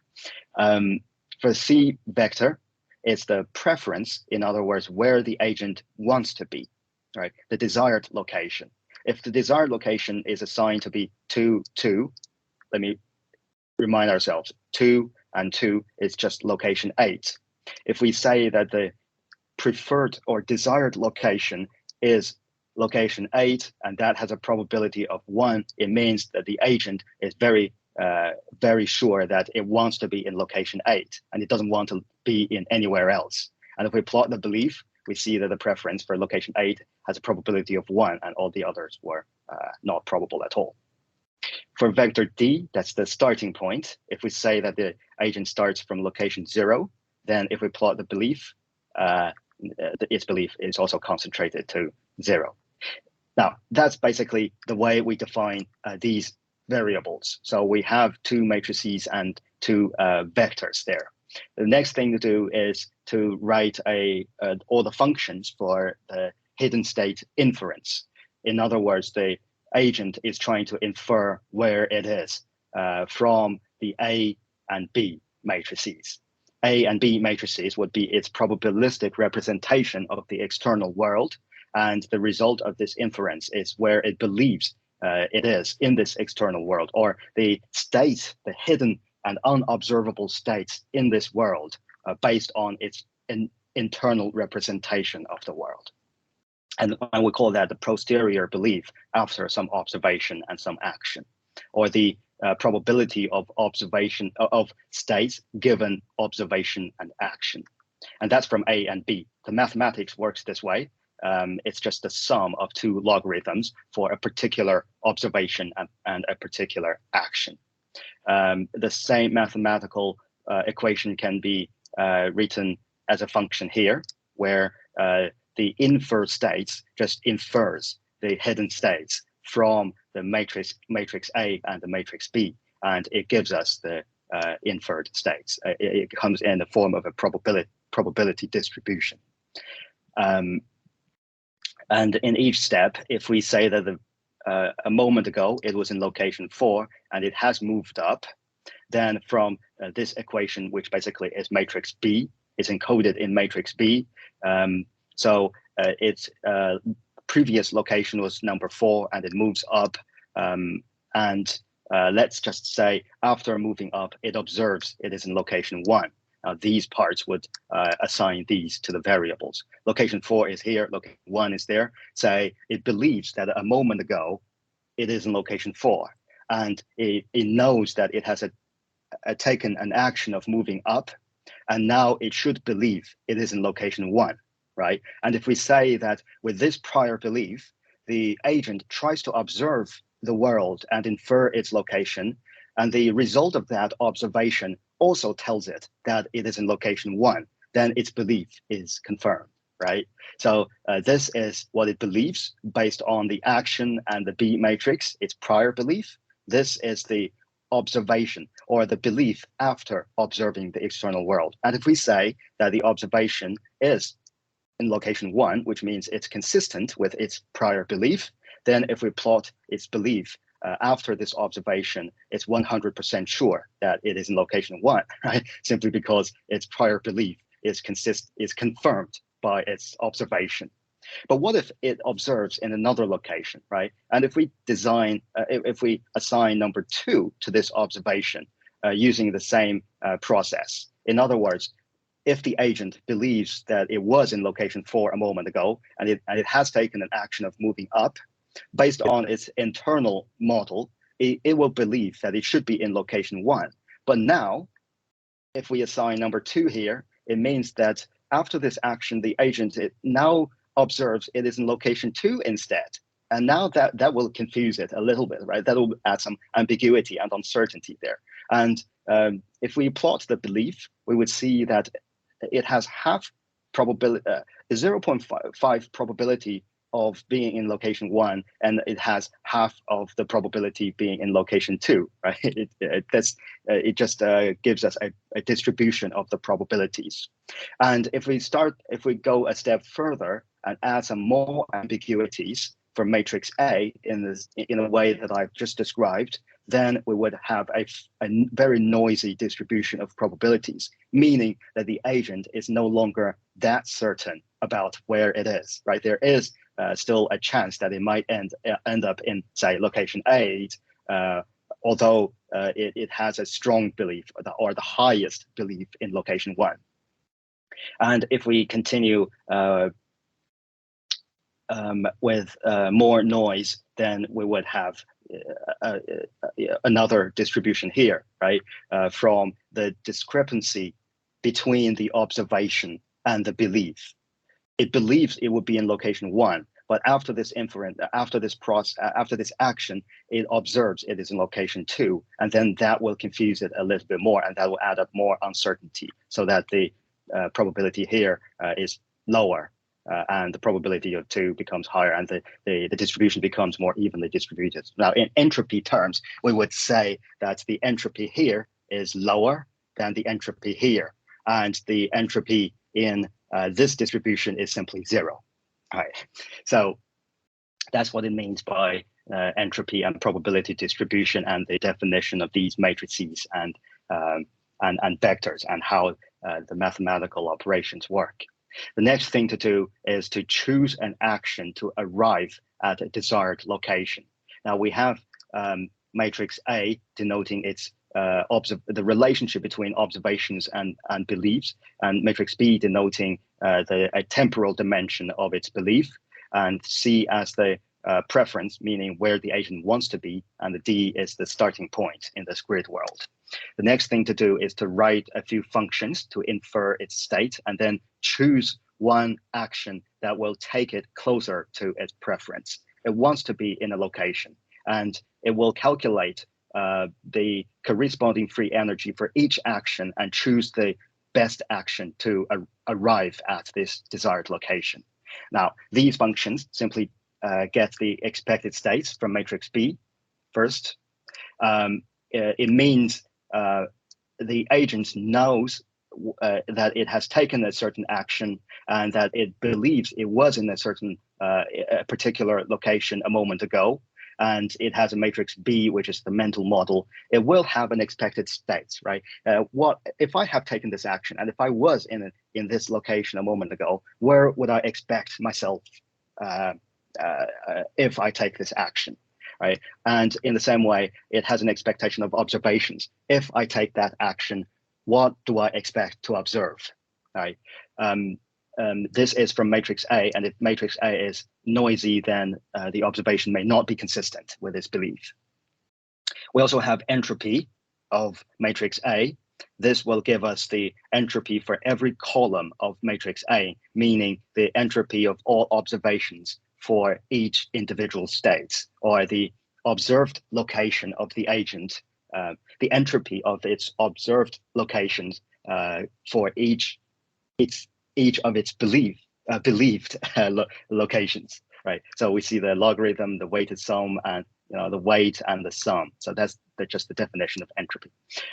For C vector, it's the preference, in other words, where the agent wants to be, right? The desired location. If the desired location is assigned to be 2, 2, let me remind ourselves, 2 and 2 is just location 8. If we say that the preferred or desired location is location 8, and that has a probability of 1, it means that the agent is very sure that it wants to be in location 8, and it doesn't want to be in anywhere else. And if we plot the belief, we see that the preference for location 8 has a probability of 1, and all the others were not probable at all. For vector D, that's the starting point. If we say that the agent starts from location 0, then if we plot the belief, its belief is also concentrated to 0. Now, that's basically the way we define these variables. So we have 2 matrices and two vectors there. The next thing to do is to write all the functions for the hidden state inference. In other words, the agent is trying to infer where it is from the A and B matrices. A and B matrices would be its probabilistic representation of the external world, and the result of this inference is where it believes it is in this external world, or the states, the hidden and unobservable states in this world based on its internal representation of the world. And we call that the posterior belief after some observation and some action, or the probability of observation of states given observation and action. And that's from A and B. The mathematics works this way. It's just the sum of two logarithms for a particular observation and a particular action. The same mathematical equation can be written as a function here, where the infer states just infers the hidden states from the matrix A and the matrix B, and it gives us the inferred states. It comes in the form of a probability distribution. And in each step, if we say that a moment ago it was in location 4 and it has moved up, then from this equation, which basically is matrix B, is encoded in matrix B. So its previous location was number 4 and it moves up. And let's just say after moving up, it observes it is in location 1. Now these parts would assign these to the variables. Location 4 is here, location 1 is there. Say it believes that a moment ago it is in location 4, and it knows that it has taken an action of moving up, and now it should believe it is in location 1, right? And if we say that with this prior belief, the agent tries to observe the world and infer its location, and the result of that observation also tells it that it is in location 1, then its belief is confirmed, right? So this is what it believes based on the action and the B matrix, its prior belief. This is the observation or the belief after observing the external world. And if we say that the observation is in location 1, which means it's consistent with its prior belief, then if we plot its belief after this observation, it's 100% sure that it is in location 1, right? Simply because its prior belief is confirmed by its observation. But what if it observes in another location, right? And if we design, if we assign number 2 to this observation using the same process, in other words, if the agent believes that it was in location 4 a moment ago, and it has taken an action of moving up, based on its internal model, it will believe that it should be in location 1. But now, if we assign number 2 here, it means that after this action, the agent now observes it is in location 2 instead. And now that will confuse it a little bit, right? That will add some ambiguity and uncertainty there. And if we plot the belief, we would see that it has half probability, 0.5 probability of being in location 1, and it has half of the probability being in location 2, right? It just gives us a distribution of the probabilities. And if we go a step further and add some more ambiguities for matrix A in a way that I've just described, then we would have a very noisy distribution of probabilities, meaning that the agent is no longer that certain about where it is, right? There is still a chance that it might end up in, say, location 8, although it has a strong belief or the highest belief in location 1. And if we continue with more noise, then we would have another distribution here, right? From the discrepancy between the observation and the belief. It believes it would be in location 1, but after this inference, after this action, it observes it is in location 2, and then that will confuse it a little bit more, and that will add up more uncertainty, so that the probability here is lower, and the probability of 2 becomes higher, and the distribution becomes more evenly distributed. Now, in entropy terms, we would say that the entropy here is lower than the entropy here, and the entropy in this distribution is simply 0. All right, so that's what it means by entropy and probability distribution, and the definition of these matrices and vectors, and how the mathematical operations work. The next thing to do is to choose an action to arrive at a desired location. Now we have matrix A denoting its the relationship between observations and beliefs, and matrix B denoting a temporal dimension of its belief, and C as the preference, meaning where the agent wants to be, and the D is the starting point in this grid world. The next thing to do is to write a few functions to infer its state, and then choose one action that will take it closer to its preference. It wants to be in a location, and it will calculate the corresponding free energy for each action and choose the best action to arrive at this desired location. Now, these functions simply get the expected states from matrix B first. It means the agent knows that it has taken a certain action and that it believes it was in a certain a particular location a moment ago, and it has a matrix B, which is the mental model. It will have an expected state, right? What if I have taken this action, and if I was in this location a moment ago, where would I expect myself if I take this action, right? And in the same way, it has an expectation of observations. If I take that action, what do I expect to observe, right? This is from matrix A, and if matrix A is noisy, then the observation may not be consistent with its belief. We also have entropy of matrix A. This will give us the entropy for every column of matrix A, meaning the entropy of all observations for each individual state, or the observed location of the agent, the entropy of its observed locations for each of its believed locations, right? So we see the logarithm, the weighted sum, and the weight and the sum. So that's just the definition of entropy.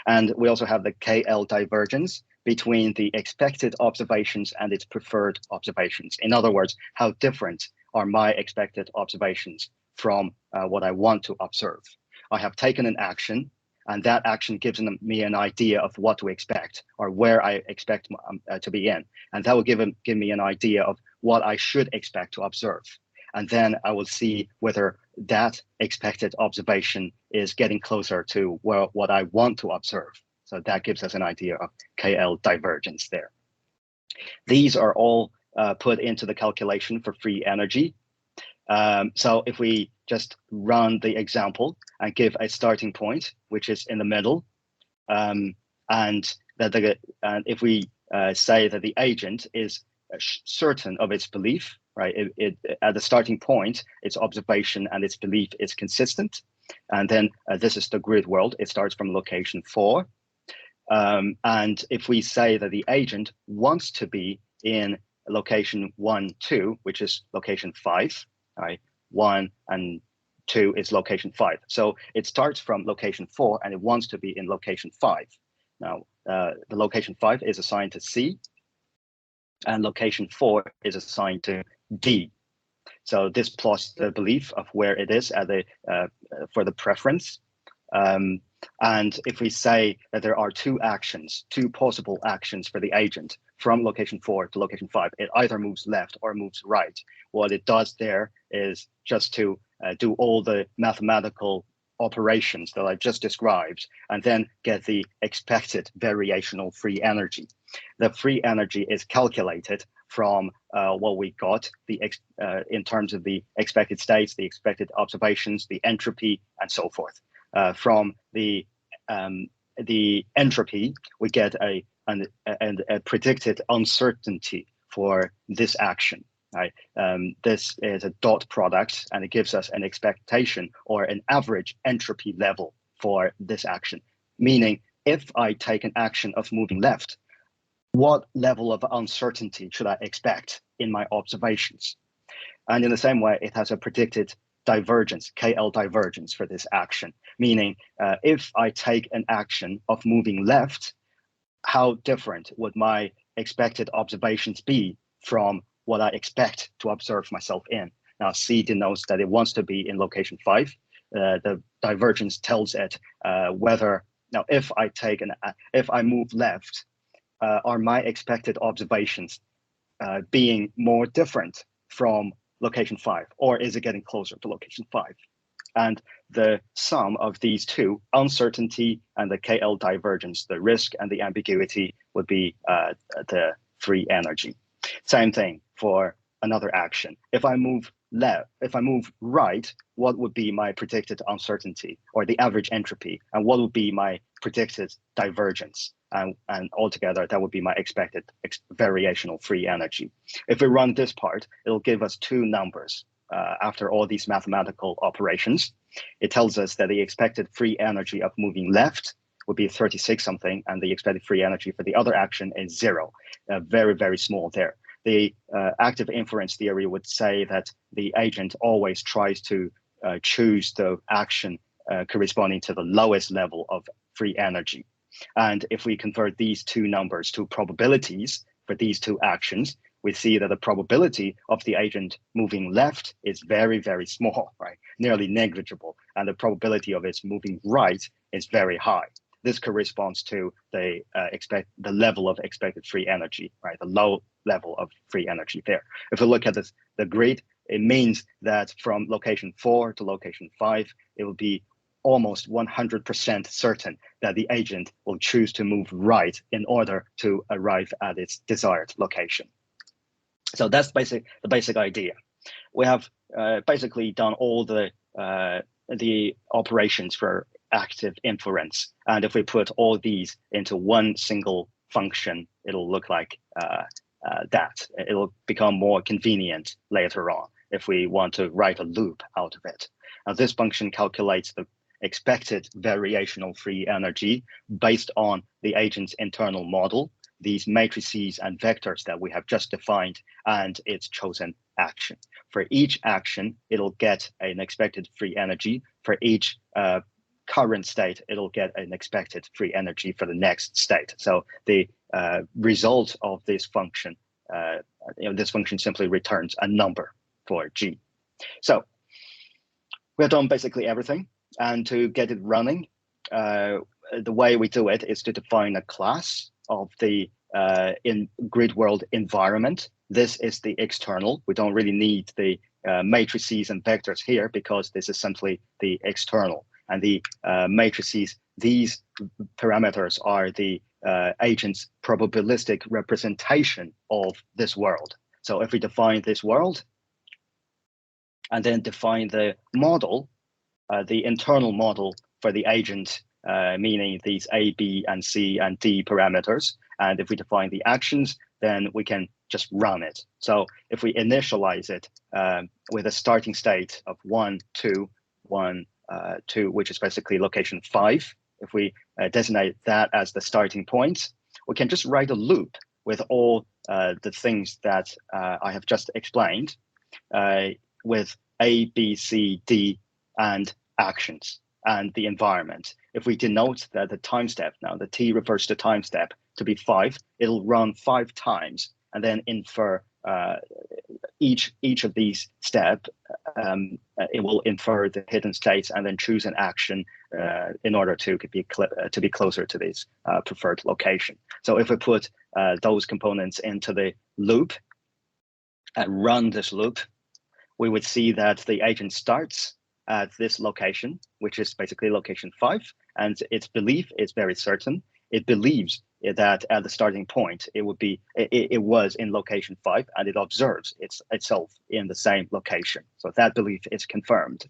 And we also have the KL divergence between the expected observations and its preferred observations. In other words, how different are my expected observations from what I want to observe. I have taken an action, and that action gives me an idea of what to expect, or where I expect to be in. And that will give me an idea of what I should expect to observe. And then I will see whether that expected observation is getting closer to what I want to observe. So that gives us an idea of KL divergence there. These are all put into the calculation for free energy. So if we just run the example and give a starting point, which is in the middle, and if we say that the agent is certain of its belief, right? At the starting point, its observation and its belief is consistent, and then this is the grid world. It starts from location 4, and if we say that the agent wants to be in location 1, 2, which is location 5. Right, 1 and 2 is location 5. So it starts from location 4 and it wants to be in location 5. Now, the location 5 is assigned to C, and location 4 is assigned to D. So this plots the belief of where it is at for the preference. And if we say that there are two possible actions for the agent from location 4 to location 5, it either moves left or moves right. What it does there is just to do all the mathematical operations that I just described, and then get the expected variational free energy. The free energy is calculated from what we got in terms of the expected states, the expected observations, the entropy, and so forth. From the entropy, we get a predicted uncertainty for this action. Right? This is a dot product, and it gives us an expectation or an average entropy level for this action. Meaning, if I take an action of moving left, what level of uncertainty should I expect in my observations? And in the same way, it has a predicted divergence, KL divergence for this action, meaning if I take an action of moving left, how different would my expected observations be from what I expect to observe myself in? Now, C denotes that it wants to be in location 5. The divergence tells it whether, now if I move left, are my expected observations being more different from location 5, or is it getting closer to location 5? And the sum of these two, uncertainty and the KL divergence, the risk and the ambiguity, would be the free energy. Same thing for another action. If I move right, what would be my predicted uncertainty or the average entropy? And what would be my predicted divergence? And altogether, that would be my expected variational free energy. If we run this part, it'll give us two numbers. After all these mathematical operations, it tells us that the expected free energy of moving left would be 36 something, and the expected free energy for the other action is 0. Very, very small there. The active inference theory would say that the agent always tries to choose the action corresponding to the lowest level of free energy. And if we convert these two numbers to probabilities for these two actions, we see that the probability of the agent moving left is very, very small, right? Nearly negligible. And the probability of its moving right is very high. This corresponds to the level of expected free energy, right? The low level of free energy there. If we look at the grid, it means that from location 4 to location 5, it will be almost 100% certain that the agent will choose to move right in order to arrive at its desired location. So that's the basic idea. We have basically done all the operations for active inference. And if we put all these into one single function, it'll look like that. It'll become more convenient later on if we want to write a loop out of it. Now, this function calculates the expected variational free energy based on the agent's internal model, these matrices and vectors that we have just defined, and its chosen action. For each action, it'll get an expected free energy. For each current state, it'll get an expected free energy for the next state. So the result of this function, this function simply returns a number for G. So we've done basically everything. And to get it running, the way we do it is to define a class of the in grid world environment. This is the external. We don't really need the matrices and vectors here because this is simply the external. And the matrices, these parameters are the agent's probabilistic representation of this world. So if we define this world and then define the model, the internal model for the agent, meaning these A, B, and C, and D parameters. And if we define the actions, then we can just run it. So if we initialize it with a starting state of 1, 2, 1, 2, which is basically location 5, if we designate that as the starting point, we can just write a loop with all the things that I have just explained with A, B, C, D, and actions and the environment. If we denote that the time step, now the T refers to time step, to be 5, it'll run 5 times and then infer each of these steps. It will infer the hidden states and then choose an action in order to be closer to this preferred location. So if we put those components into the loop and run this loop, we would see that the agent starts at this location, which is basically location 5, and its belief is very certain. It believes that at the starting point, it was in location 5, and it observes itself in the same location. So that belief is confirmed.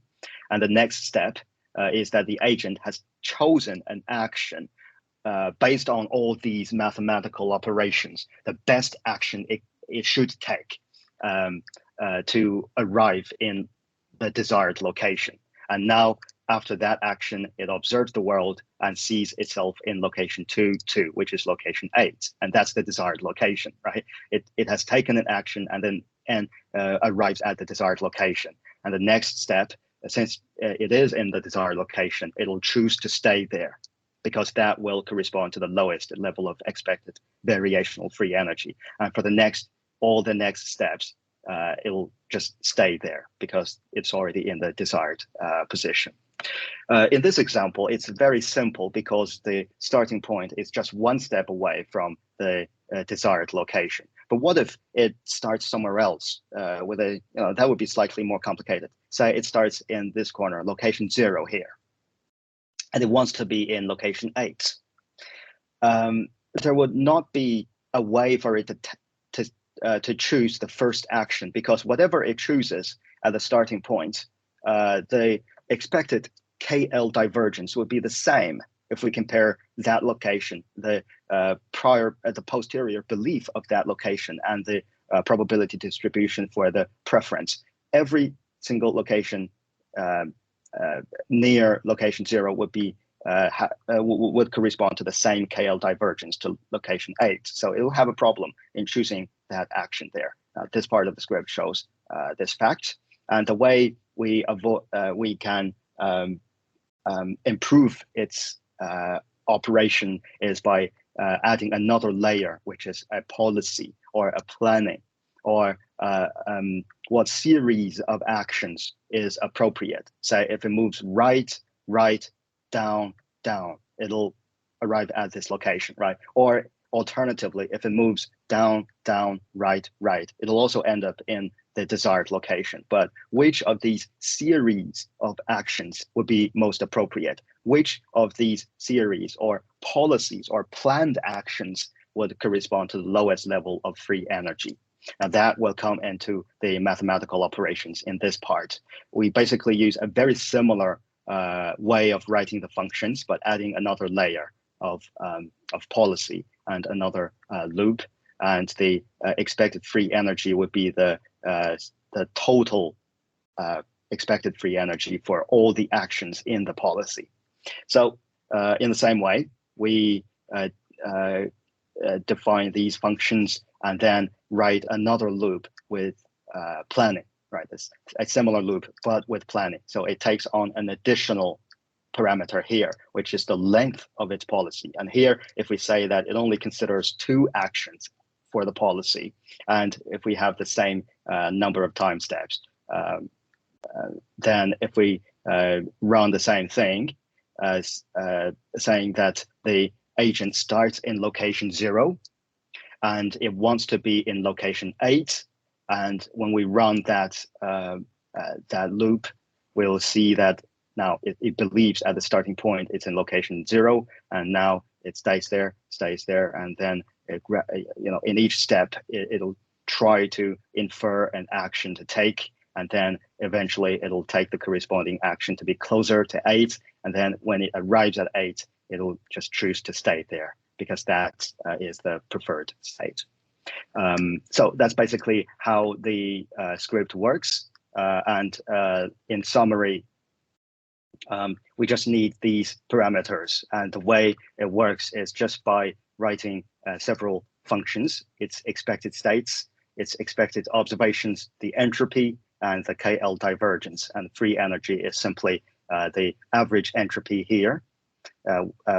And the next step is that the agent has chosen an action based on all these mathematical operations, the best action it should take to arrive in the desired location. And now, after that action, it observes the world and sees itself in location 2, which is location 8. And that's the desired location, right? It has taken an action and then arrives at the desired location. And the next step, since it is in the desired location, it'll choose to stay there, because that will correspond to the lowest level of expected variational free energy. And for all the next steps, it'll just stay there because it's already in the desired position. In this example, it's very simple because the starting point is just one step away from the desired location. But what if it starts somewhere else with that would be slightly more complicated. Say it starts in this corner, location 0 here, and it wants to be in location 8. There would not be a way for it to choose the first action, because whatever it chooses at the starting point, the expected KL divergence would be the same if we compare that location, the posterior belief of that location, and the probability distribution for the preference. Every single location near location 0 would be would correspond to the same KL divergence to location 8. So it will have a problem in choosing that action there. This part of the script shows this fact, and the way we can improve its operation is by adding another layer, which is a policy or a planning, or what series of actions is appropriate. Say if it moves right, down, it'll arrive at this location, right? Or alternatively, if it moves down, right, it'll also end up in the desired location. But which of these series of actions would be most appropriate? Which of these series or policies or planned actions would correspond to the lowest level of free energy? And that will come into the mathematical operations in this part. We basically use a very similar way of writing the functions, but adding another layer of policy and another loop. And the expected free energy would be the total expected free energy for all the actions in the policy. So in the same way, we define these functions and then write another loop with planning, right? It's a similar loop, but with planning. So it takes on an additional parameter here, which is the length of its policy. And here, if we say that it only considers 2 actions for the policy, and if we have the same number of time steps, then if we run the same thing, saying that the agent starts in location 0, and it wants to be in location 8, and when we run that loop, we'll see that now it believes at the starting point it's in location 0, and now it stays there, and then in each step it'll try to infer an action to take, and then eventually it'll take the corresponding action to be closer to 8, and then when it arrives at 8, it'll just choose to stay there because that is the preferred state. So that's basically how the script works. And in summary, we just need these parameters, and the way it works is just by writing several functions: its expected states, its expected observations, the entropy, and the KL divergence. And free energy is simply the average entropy here,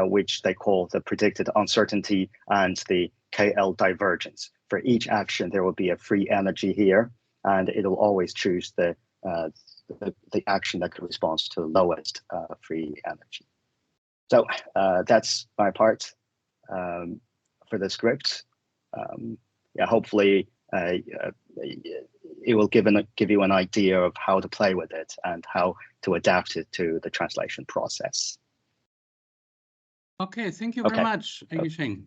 which they call the predicted uncertainty, and the KL divergence. For each action, there will be a free energy here, and it'll always choose the action that corresponds to the lowest free energy. So that's my part for the script. Yeah, hopefully it will give you an idea of how to play with it and how to adapt it to the translation process. Okay, thank you very much, Sheng.